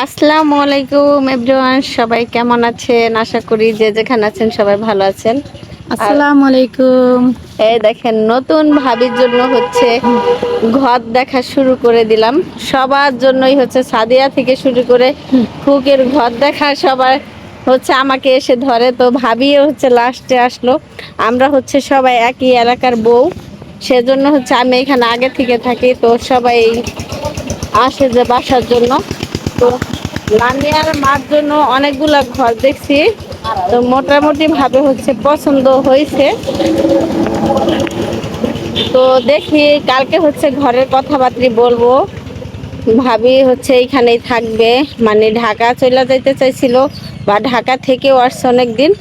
আসসালামু আলাইকুম এভরিওয়ান, সবাই কেমন আছেন? আশা করি যে যেখানে আছেন সবাই ভালো আছেন। আসসালামু আলাইকুম। এই দেখেন, নতুন ভাবির জন্য হচ্ছে ঘর দেখা শুরু করে দিলাম। সবার জন্যই হচ্ছে, সাদিয়া থেকে শুরু করে ফুকের ঘর দেখা সবার হচ্ছে আমাকে এসে ধরে। তো ভাবিও হচ্ছে লাস্টে আসলো। আমরা হচ্ছে সবাই একই এলাকার বউ, সেজন্য হচ্ছে আমি এখানে আগে থেকে থাকি। তো সবাই আসে যে বাসার জন্য। তো লামিয়ার মার জন্য অনেকগুলা ঘর দেখছি, তো মোটামুটি ভাবে হচ্ছে পছন্দ হয়েছে। তো দেখি কালকে হচ্ছে ঘরের কথাবার্তা বলবো। ভাবি হচ্ছে এইখানেই থাকবে, মানে ঢাকা চলে যাইতে চাইছিল বা ঢাকা থেকেও আসছে অনেকদিন,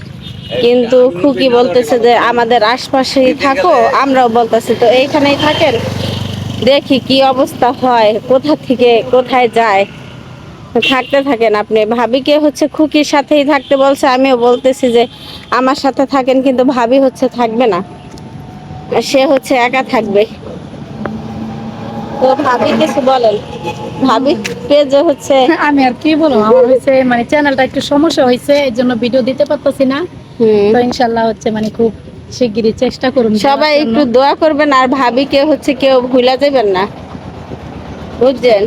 কিন্তু খুকি বলতেছে যে আমাদের আশপাশেই থাকো। আমরাও বলতেছি তো এইখানেই থাকেন, দেখি কি অবস্থা হয়, কোথা থেকে কোথায় যায়। থাকতে থাকেন আপনি। ভাবিকে হচ্ছে খুকির সাথেই থাকতে বলছে, আমিও বলতেছি যে আমার সাথে থাকেন, কিন্তু ভাবি হচ্ছে থাকবে না, সে হচ্ছে একা থাকবে। তো ভাবি কিছু বলেন, ভাবি পেজে হচ্ছে আমি আর কি বলবো, আমার হচ্ছে মানে চ্যানেলটা একটু সমস্যা হয়েছে, এই জন্য ভিডিও দিতে পারতেছি না। তো ইনশাল্লাহ হচ্ছে মানে খুব শিগগিরই চেষ্টা করুন। সবাই একটু দোয়া করবেন, আর ভাবিকে হচ্ছে কেউ ভুলা যাবেন না, বুঝছেন?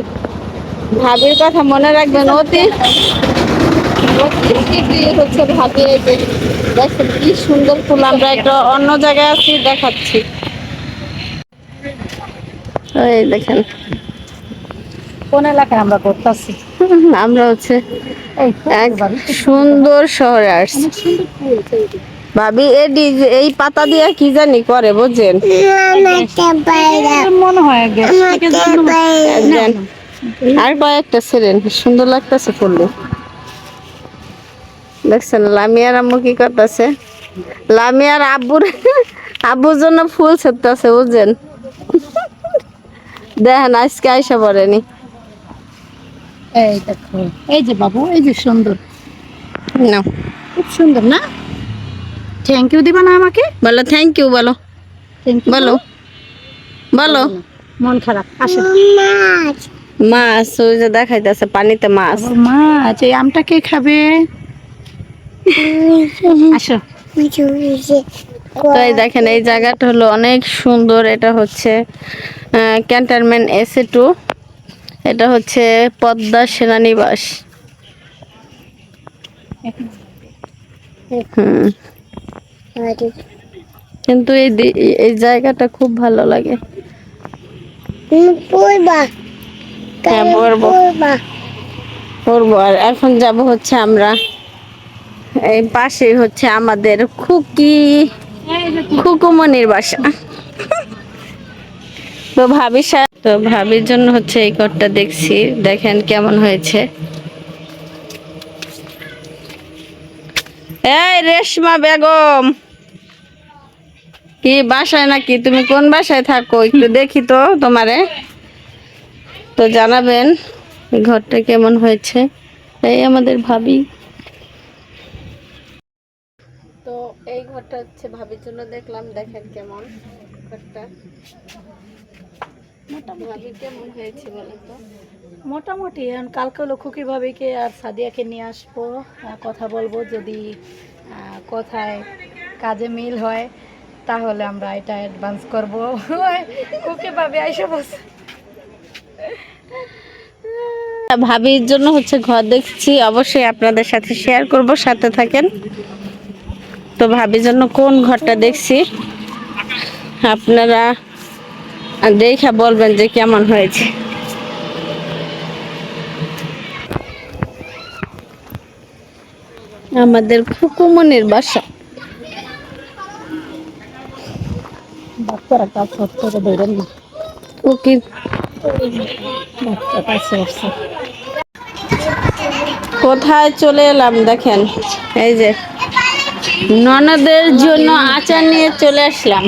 ভাবির কথা মনে রাখবেন। হচ্ছে ভাবি এই যে দেখেন কি সুন্দর ফুল। আমরা একটা অন্য জায়গায় আছি, দেখাচ্ছি। এই দেখেন, কোন এলাকায় আমরা করতেছি? আমরা হচ্ছে এক সুন্দর শহরে আসছি। ভাবি এই পাতা দিয়ে কি জানি করে, বুঝছেন? মনে হয় আর কয়েকটা ছিলেন, সুন্দর লাগতেছে ফুলগুলো। দেখছেন লামিয়ার আম্মু কি করতেছে? লামিয়ার আব্বুর জন্য ফুল ছিঁড়তেছে, বুঝছেন? দেখেন আজকে আইসা পড়েনি। এই দেখো, এই যে বাবু, এই যে সুন্দর, না খুব সুন্দর না? থ্যাংক ইউ দিবা না আমাকে? বলো থ্যাংক ইউ, বলো বলো বলো। মন খারাপ। আসো। মাছ ওই যে দেখাইতেছে পানিতে মাছ। মাছ, এই আমটা কে খাবে? আসো। তো এই দেখেন, এই জায়গাটা হলো অনেক সুন্দর। এটা হচ্ছে ক্যান্টনমেন্ট এসে 2। এটা হচ্ছে পদ্মা সেনানিবাস। কিন্তু এই জায়গাটা খুব ভালো লাগে। করবো। আর এখন যাব হচ্ছে আমরা, এই পাশে হচ্ছে আমাদের খুকুমনির বাসা। তো ভাবির জন্য হচ্ছে এই ঘরটা দেখছি, দেখেন কেমন হয়েছে। এই রেশমা বেগম, কি বাসায় নাকি? তুমি কোন বাসায় থাকো একটু দেখি তো তোমারে, তো জানাবেন ঘরটা কেমন হয়েছে। এই আমাদের ভাবি। তো এই ঘরটা হচ্ছে ভাবির জন্য দেখলাম, দেখেন কেমন ঘরটা। ভাবি কেমন হয়েছে বলেন তো? মোটামুটি এখন কালকে হলো খুকি ভাবিকে আর সাদিয়াকে নিয়ে আসবো, কথা বলবো। যদি কোথায় কাজে মিল হয় তাহলে আমরা এটা অ্যাডভান্স করবো। খুকি ভাবি আইসা বসে। ভাবির জন্য হচ্ছে ঘর দেখছি, অবশ্যই আপনাদের সাথে শেয়ার করব, সাথে থাকেন। তো ভাবির জন্য কোন ঘরটা দেখছি আপনারা দেখে বলবেন যে কেমন হয়েছে। আমাদের খুকুমনির বাসা। বাচ্চারা কাজ করতে বেরোন না। ওকে, বাচ্চা কাজ করছে। কোথায় চলে এলাম দেখেন, এই যে ননদের জন্য আচার নিয়ে চলে আসলাম।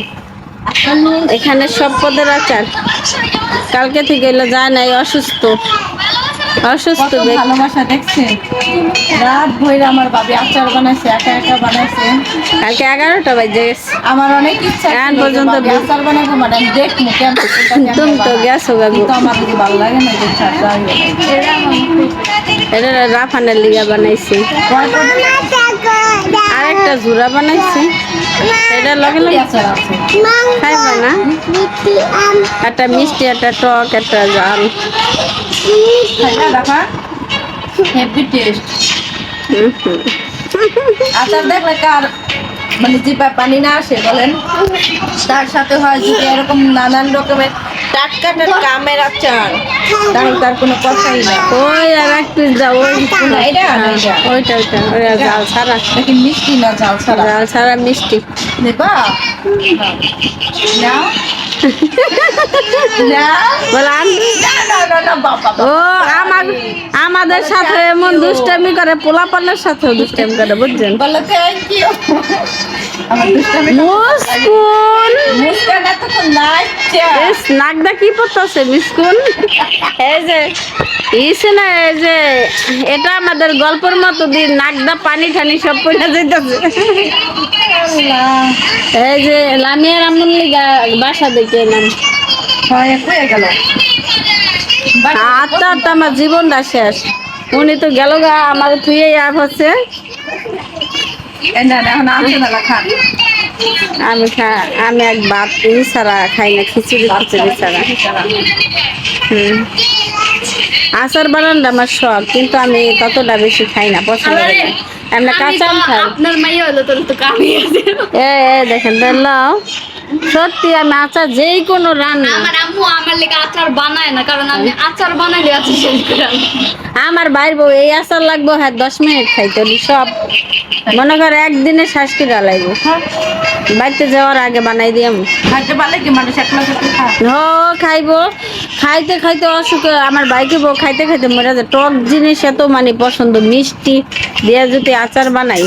এখানে সব পদের আচার, কালকে থেকে এলো যায় নাই, অসুস্থ ভালোবাসা দেখছে, রাত ভইরা আমার ভাবি আচার বানাইছে, একা একা বানাইছে। কালকে 11টা বাজে গেছে। আমার অনেক ইচ্ছা এখন ছিল পর্যন্ত যে ভাবি আচার বানাবো, মানে আমি দেখবো কেমন। তুমি তো গেছো গাগু। কিন্তু আমার ভালো লাগে না যে চাটা। এটা রাফানের লিগা বানাইছি। আরেকটা ঝুরা বানাইছি, এটা লগে লগে খাইবা না? একটা মিষ্টি, একটা টক, একটা জাল। Heavy taste. আচার দেখলে কার মানে জিভে পানি না আসে বলেন? তার সাথে হয় যদি এরকম নানান রকমের টাটকা টাটকা আমের আচার, তাহলে তার কোনো কথাই না। ওই আর এক পিস দাও, ওই না, এটা না, এটা। ওইটা ওইটা ওইটা জাল ছাড়া। নাকি মিষ্টি না জাল ছাড়া? জাল ছাড়া মিষ্টি। নেবা? না না বলে না না না না বাবা। ও আমাদের সাথে এমন দুষ্টামি করে, পোলাপানের সাথেও দুষ্টামি করে, বুঝছেন? বলো থ্যাংক ইউ। আমার দুষ্টামি মুস্কুন মুস্কান এতক্ষণ নাচছে। এস নাকদা কি পড়তেছে মিসকুন? এই যে ইসে না, এই যে এটা আমাদের গল্পের মতো দিন, নাকদা পানি ঠানি সব পড়ে যাইতেছে। এই যে লামিয়ার আমন লিগা বাসা দেখে এলাম। হয় হয়ে গেল। আত্মা আত্মা আমার জীবনটা শেষ। উনি তো গেল গা, আমার থুয়ে আর হচ্ছে না না এখন আছে না খান। আমি এক ভাত ছাড়া খাই না, খিচুড়ি খিচুড়ি ছাড়া। আচার বানানটা আমার শখ, কিন্তু আমি ততটা বেশি খাই না, পছন্দ করি না। এমনি কাঁচা আম খাই। আপনার মাইয়া হলো তোর তো কামি আছে। দেখেন দেখলাম, সত্যি আমি আচার যেই কোনো রান্না, আমার আম্মু আমার লেগে আচার বানায় না, কারণ আমি আচার বানাইলে আচার শেষ করে আনি। আমার বাইর বউ এই আচার লাগবো, হ্যাঁ 10 মিনিট খাইতে হলি সব, মনে করে একদিনে শ্বাস কিনা লাগবো। বাড়িতে যাওয়ার আগে বানাই দিই আমি। খাইতে পারলে কি মানুষ একলা থাকতে খায়? খাইবো, খাইতে খাইতে অসুখে আমার বাইকে বউ খাইতে খাইতে মরে যায়। টক জিনিস এত মানে পছন্দ, মিষ্টি দিয়ে যদি আচার বানাই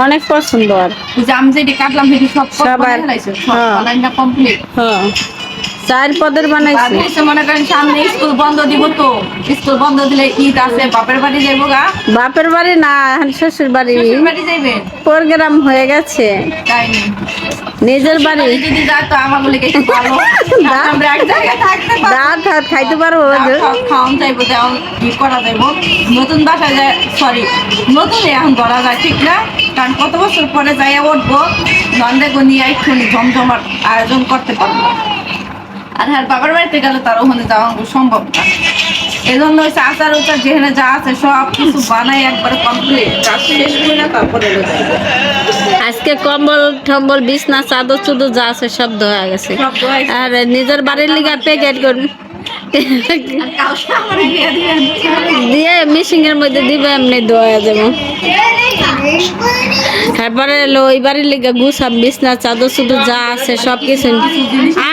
অনেক পছন্দ। আর যে আমি যেটি কাটলাম সেটি সব সবার বানাইনা কমপ্লিট। হ্যাঁ 4 পদের বানাইছি। মনে করেন সামনে স্কুল বন্ধ দিব, তো স্কুল বন্ধ দিলে ঈদ আছে, বাপের বাড়ি যাইবো গা। বাপের বাড়ি না, এখন শ্বশুর বাড়ি। শ্বশুর বাড়ি যাইবেন? প্রোগ্রাম হয়ে গেছে, তাই নি? নিজের বাড়ি। যদি যায় তো আমাগুলো একটু ভালো, আমরা এক জায়গায় থাকতে পারবো, দাঁত হাত খাইতে পারবো। খাওয়ান যাইবো, দেওয়ান ই করা যাইবো। নতুন বাসায় যায়, সরি নতুন এখন ধরা যায় ঠিক না, কারণ কত বছর পরে যাইয়া উঠবো, নন্দে গনিয়া একটুখানি জমজমার আয়োজন করতে পারবো। আর হ্যাঁ বাবার বাড়িতে গেলে তার ওখানে যাওয়া সম্ভব না। এই জন্য হচ্ছে আচার উচার যেখানে যা আছে সব কিছু বানাই একবারে কমপ্লিট, কাজ শেষ করে না তারপরে আজকে কম্বল টম্বল বিছনা চাদর চুদর যা আছে সব ধোয়া গেছে। সব ধোয়া গেছে। আর নিজের বাড়ির লিগা প্যাকেট করুন দিয়ে মিশিং এর মধ্যে দিবে, এমনি ধোয়া যাবো। তারপরে এলো ওই বাড়ির লিগা গুছাম, বিছনা চাদর চুদর যা আছে সব কিছু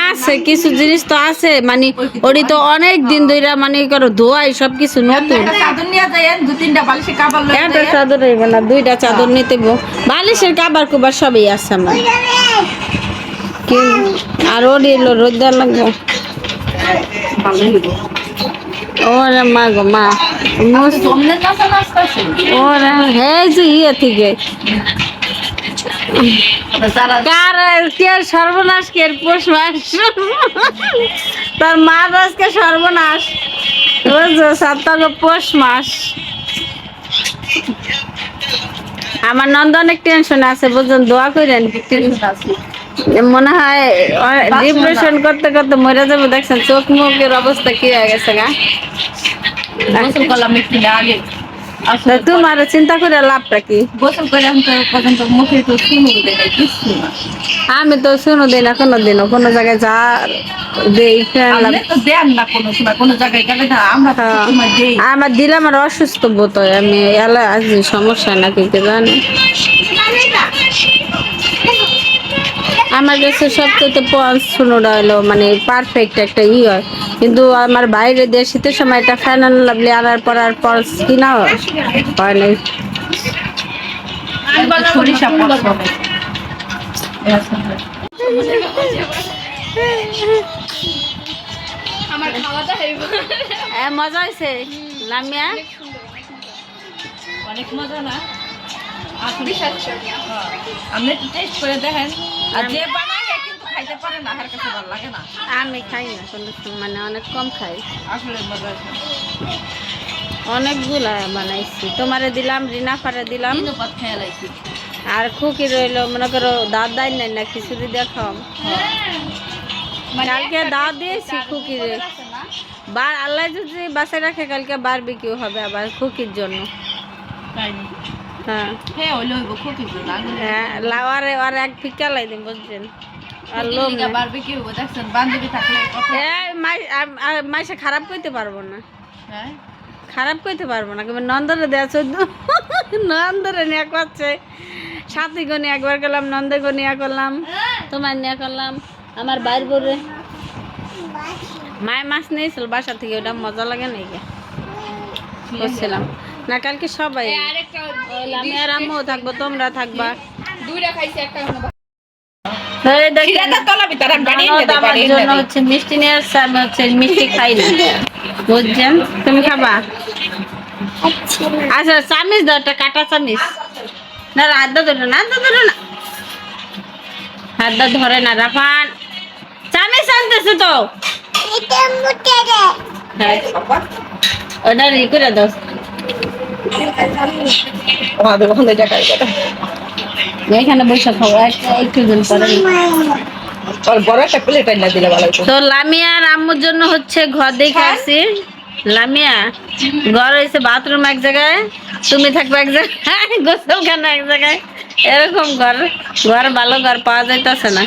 আছে। কিছু জিনিস তো আছে মানে ওটি তো অনেক দিন ধরে মানে করো ধোয়াই, সব কিছু নতুন। চাদর নিয়ে যায়, 2-3টা বালিশের কাপড় একটা চাদর হইব না, 2টা চাদর নিতে হইব। বালিশের কাবার কুবার সবই আছে আমার। আর ওর এলো রোদ্দার লাগবো। ওরে মা গো মা, ওরে হ্যাঁ যে ইয়ে থেকে কার কে সর্বনাশ, কে পৌষ মাস, তার মা আজকে সর্বনাশ, বুঝছো? সপ্তাহ পৌষ মাস। আমার নন্দ অনেক টেনশন আছে, বুঝলেন? দোয়া করেন। মনে হয় ডিপ্রেশন করতে করতে মরে যাবো। দেখছেন চোখ মুখের অবস্থা কি হয়ে গেছে গা। গোসল করলাম একটু আগে। তোমার চিন্তা করে লাভটা কি? গোসল করে আমি তো পর্যন্ত মুখে তো শুনু দেখাই কিছু না। আমি তো শুনো দিই না কোনোদিনও, কোনো জায়গায় যা দেই আপনি তো দেন না কোনো সময়, কোনো জায়গায় গেলে না আমরা তো সময় দেই। আমার দিলে আমার অসুস্থ বোধ হয়, আমি এলা আজ সমস্যা নাকি কে জানি। আমার কাছে সবথেকে পড়াশোনাটা হলো মানে পারফেক্ট একটা হয়, কিন্তু আমার বাইরে দিয়ে শীতের সময় একটা ফ্যান লাভলি আনার পর আর পলস কিনা হয় নাই। সরিষা পছন্দ আমার খাওয়াটা মজা হয়েছে লামিয়া, অনেক মজা না? আপনি একটু টেস্ট করে দেখেন, আর যে বানায় কিন্তু খাইতে পারে না, হার কাছে ভালো লাগে না। আমি খাই না কোনো মানে অনেক কম খাই। আসলে মজা আছে। অনেকগুলা বানাইছি, তোমারে দিলাম, রিনা পারে দিলাম, তিনও পাত খেয়ে লাইছি। আর খুকি রইলো মনে করো দাঁত দেয় নাই না খিচুড়ি দিয়ে খাওয়াম। কালকে দাঁত দিয়েছি খুকিরে, আল্লাহ যদি বাসায় রাখে কালকে বারবিকিউ হবে আবার খুকির জন্য। তাই না? হ্যাঁ হ্যাঁ ওই লইব খুকি জন্য হ্যাঁ, লাওয়ারে আর এক ফিকা লাই দিন বুঝছেন। আর লোম না। বারবিকিউ দেখছেন বান্ধবী থাকলে কত। মাইসে খারাপ করতে পারবো না, হ্যাঁ খারাপ করতে পারবো না, কিন্তু নন্দরে দেওয়া চোদ্দ নন্দরে নিয়ে করছে, সাথী গনি একবার করলাম, নন্দে নিয়ে করলাম, তোমার নিয়ে করলাম, আমার বাইর বলে মায় মাছ নিয়েছিল বাসা থেকে, ওটা মজা লাগে না কি করছিলাম না কালকে সবাই। আমি আর আম্মু থাকবো, তোমরা থাকবা। দুইটা খাইছি একটা এই দেখেন, ননদ আমার জন্য হচ্ছে মিষ্টি নিয়ে আসছে, আমি হচ্ছে মিষ্টি খাই না বুঝছেন। তুমি খাবা? আচ্ছা চামিচ দাও, একটা কাটা চামিচ। না হাত দা ধরে না, হাত দা ধরে না, হাত দা ধরে না। রাফান চামিচ আনতেছে তো, হ্যাঁ, ওটা ই করে দাও। এখানে বসে খাবো একটু দিন পরে। তো লামিয়া আর আম্মুর জন্য হচ্ছে ঘর দেখে আসছি। লামিয়া ঘর হয়েছে বাথরুম এক জায়গায়, তুমি থাকবে এক জায়গায়, গোসলখানা এক জায়গায়, এরকম ঘর। ঘর ভালো ঘর পাওয়া যাইতেছে না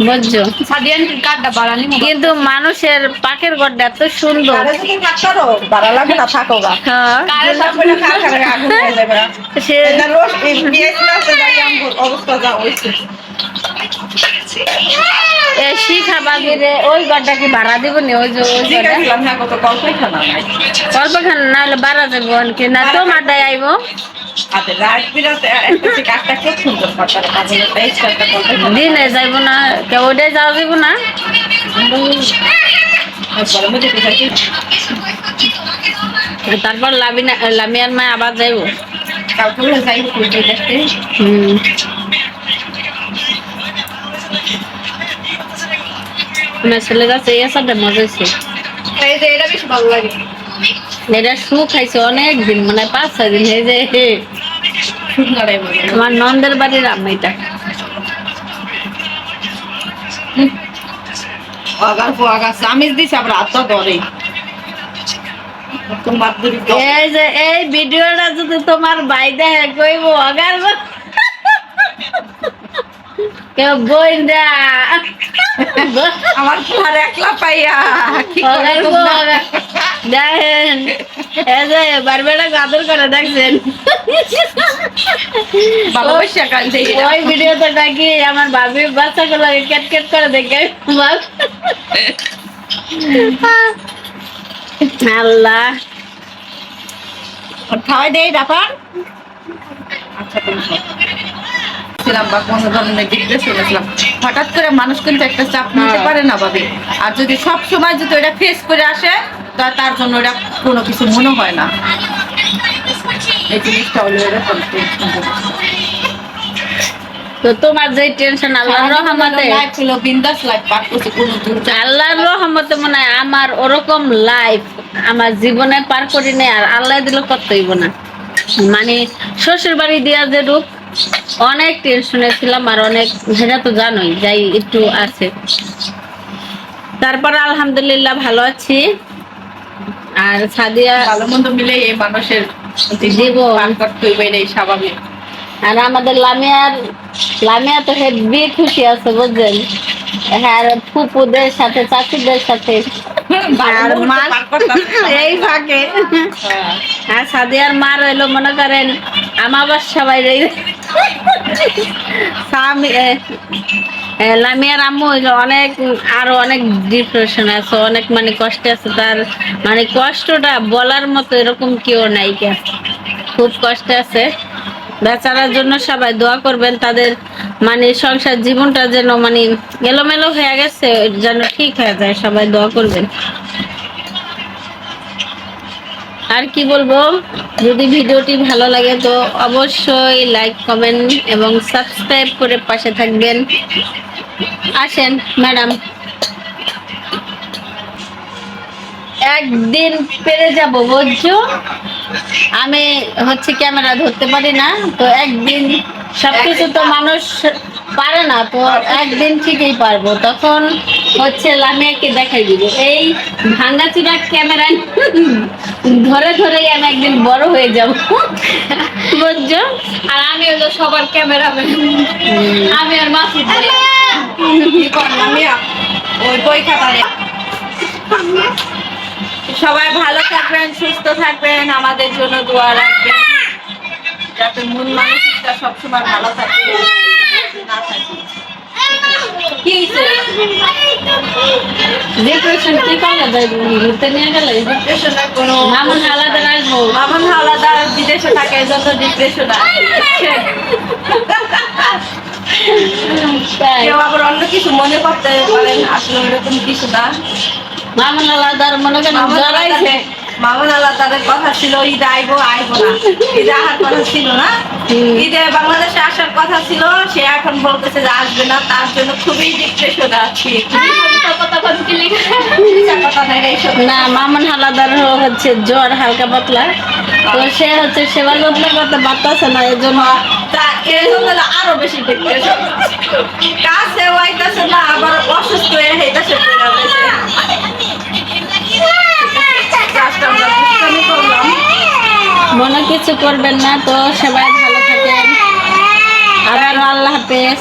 বুঝছো, কিন্তু মানুষের পাকের ঘরটা এত সুন্দর। শিখা বাগিরে ওই ঘরটা কি ভাড়া দিব নি? ওই যে কল্পখানা না হলে ভাড়া যাবো কি না, তোমার দায় আইব। দিনে যাইব না, ওটাই যাওয়া যাইব না। তারপর লামিয়ার মা আবার যাইব। আমার ছেলে যাচ্ছে, এই আসাটা মজা হয়েছে। এটা বেশ ভালো লাগে। এটা শু খাইছে অনেকদিন, মানে 5-6 দিন হয়ে যায়। আমার নন্দের বাড়ির আম্মা এটা। এই যে এই ভিডিওটা যদি তোমার ভাই দেখে কইব আগার কেউ বই দা আমার একলা পাইয়া দেখেন, এই যে বারবেটা গাদর করে দেখছেন। ওই ভিডিওতে নাকি আমার ভাবি বাচ্চাগুলো কেট কেট করে দেখে। আল্লাহ খাওয়াই দেয় ব্যাপার। আচ্ছা বা কোনো ধরনের ডিপ্রেশন ছিলাম, হঠাৎ করে মানুষ কিন্তু একটা চাপ নিতে পারে না ভাবে। আর যদি সব সময় যদি ওটা ফেস করে আসে তার জন্য ওটা কোনো কিছু মনে হয় না। এই জিনিসটা হলো এরকম। তো তোমার যে টেনশন, আল্লাহর রহমতে বিন্দাস লাইফ পার করছে, কোনো আল্লাহর রহমতে মনে হয় আমার ওরকম লাইফ আমার জীবনে পার করি নাই। আর আল্লাহ দিল করতেইব না, মানে শ্বশুর বাড়ি দিয়া যে রূপ অনেক টেনশনে ছিলাম, আর অনেক, সেটা তো জানোই যাই একটু আছে। তারপর আলহামদুলিল্লাহ ভালো আছি। আর সাদিয়া ভালো মন্দ মিলে এই মানুষের জীবন পার করতে হইবে, এটাই স্বাভাবিক। আর আমাদের লামিয়া তো হেবি খুশি আছে বুঝছেন। হ্যাঁ, ফুপুদের সাথে চাচিদের সাথে আর মা এই ফাঁকে। আর সাদিয়ার মা রইলো মনে করেন আমাবাসা বাইরে। লামিয়ার আম্মু হইলো অনেক, আরো অনেক ডিপ্রেশন আছে, অনেক মানে কষ্টে আছে। তার মানে কষ্টটা বলার মতো এরকম কেউ নাই, খুব কষ্টে আছে। বেচারার জন্য সবাই দোয়া করবেন, তাদের মানে সংসার জীবনটা যেন মানে এলোমেলো হয়ে গেছে যেন ঠিক হয়ে যায়, সবাই দোয়া করবেন। আর কি বলবো, যদি ভিডিওটি ভালো লাগে তো অবশ্যই লাইক, কমেন্ট এবং সাবস্ক্রাইব করে পাশে থাকবেন। আসেন ম্যাডাম, একদিন পেরে যাব বুঝছো, আমি হচ্ছে ক্যামেরা ধরতে পারি না তো একদিন, সবকিছু তো মানুষ পারে না তো একদিন ঠিকই পারবো, তখন হচ্ছে লামিয়াকে দেখাই দিব এই ভাঙ্গাচুরা ক্যামেরা ধরে ধরেই আমি একদিন বড় হয়ে যাব বুঝছো। আর আমি হলো সবার ক্যামেরাম্যান, আমি আর মাসুদ ভাই। কি করলাম ওই বই খাতা নিয়ে। সবাই ভালো থাকবেন, সুস্থ থাকবেন, আমাদের জন্য দোয়া রাখবেন যাতে মন মানসিকতা সবসময় ভালো থাকে না থাকে। কি হয়েছে? ডিপ্রেশন কি করলে ঘুরতে নিয়ে গেলে ডিপ্রেশনের কোনো মামুন আলাদা আসবো, মামুন হাওলাদার বিদেশে থাকে এই জন্য ডিপ্রেশন আছে। তাই কেউ আবার অন্য কিছু মনে করতে পারেন, আসলে ওরকম কিছু না। মামুন আলাদার মনে করেন জড়াইছে, মামুন আলাদারের কথা ছিল ঈদ আইবো আইবো না, ঈদে আসার কথা ছিল না, ঈদে বাংলাদেশে আসার কথা ছিল, সে এখন বলতেছে যে আসবে না, তার জন্য খুবই ডিপ্রেশন আছি। কথা নাই এইসব না মামুন হালাদার হচ্ছে জ্বর হালকা পাতলা, তো সে হচ্ছে সেবা যত্ন করতে পারতেছে না, এর জন্য তা এর জন্য আরো বেশি ডিপ্রেশন, কাছে হইতাছে না, আবার অসুস্থ হয়ে হইতাছে। মনে কিছু করবেন না, তো সবাই ভালো থাকেন, আবার আল্লাহ হাফেজ।